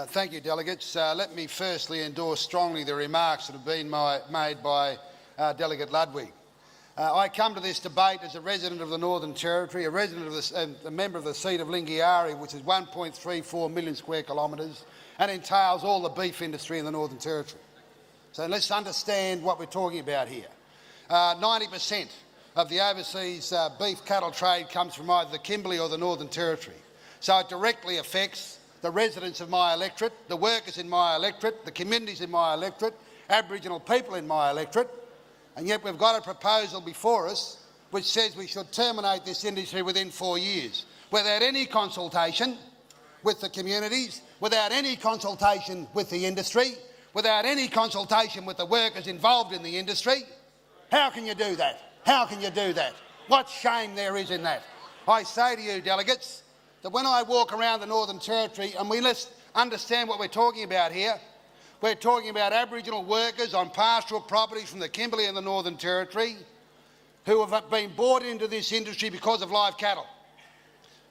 Thank you, delegates. Let me firstly endorse strongly the remarks that have been made by Delegate Ludwig. I come to this debate as a resident of the Northern Territory, a member of the seat of Lingiari, which is 1.34 million square kilometres and entails all the beef industry in the Northern Territory. So let's understand what we're talking about here. 90% of the overseas beef cattle trade comes from either the Kimberley or the Northern Territory. So it directly affects the residents of my electorate, the workers in my electorate, the communities in my electorate, Aboriginal people in my electorate, and yet we've got a proposal before us which says we should terminate this industry within 4 years, without any consultation with the communities, without any consultation with the industry, without any consultation with the workers involved in the industry. How can you do that? How can you do that? What shame there is in that? I say to you, delegates, that when I walk around the Northern Territory, and let's understand what we're talking about here, we're talking about Aboriginal workers on pastoral properties from the Kimberley and the Northern Territory who have been brought into this industry because of live cattle.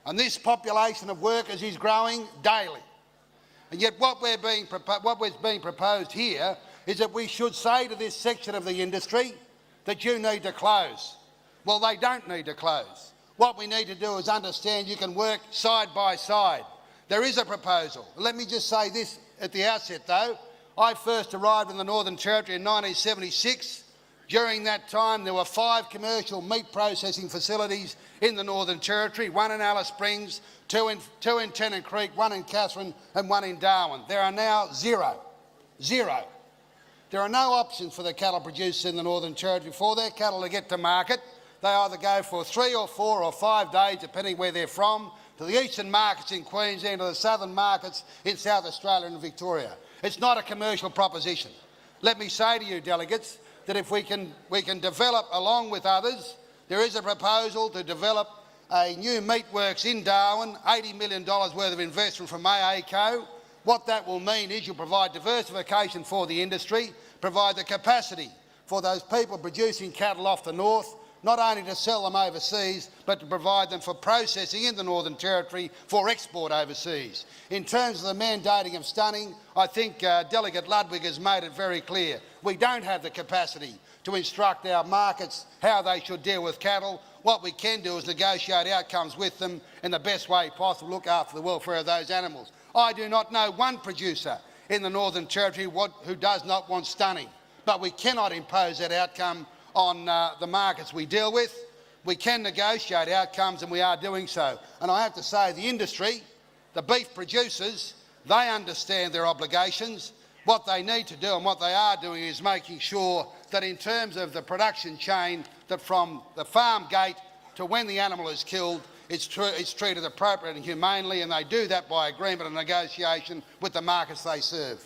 And this population of workers is growing daily. And yet what was being proposed here is that we should say to this section of the industry that you need to close. Well, they don't need to close. What we need to do is understand you can work side by side. There is a proposal. Let me just say this at the outset though. I first arrived in the Northern Territory in 1976. During that time there were 5 commercial meat processing facilities in the Northern Territory, 1 in Alice Springs, 2 in Tennant Creek, 1 in Katherine and 1 in Darwin. There are now 0. There are no options for the cattle producers in the Northern Territory for their cattle to get to market. They either go for 3 or 4 or 5 days, depending where they're from, to the eastern markets in Queensland, to the southern markets in South Australia and Victoria. It's not a commercial proposition. Let me say to you, delegates, that if we can develop, along with others, there is a proposal to develop a new meatworks in Darwin, $80 million worth of investment from AACO. What that will mean is you'll provide diversification for the industry, provide the capacity for those people producing cattle off the north, not only to sell them overseas, but to provide them for processing in the Northern Territory for export overseas. In terms of the mandating of stunning, I think Delegate Ludwig has made it very clear. We don't have the capacity to instruct our markets how they should deal with cattle. What we can do is negotiate outcomes with them in the best way possible, look after the welfare of those animals. I do not know one producer in the Northern Territory who does not want stunning, but we cannot impose that outcome on the markets we deal with. We can negotiate outcomes and we are doing so. And I have to say the industry, the beef producers, they understand their obligations. What they need to do and what they are doing is making sure that in terms of the production chain, that from the farm gate to when the animal is killed, it's treated appropriately and humanely, and they do that by agreement and negotiation with the markets they serve.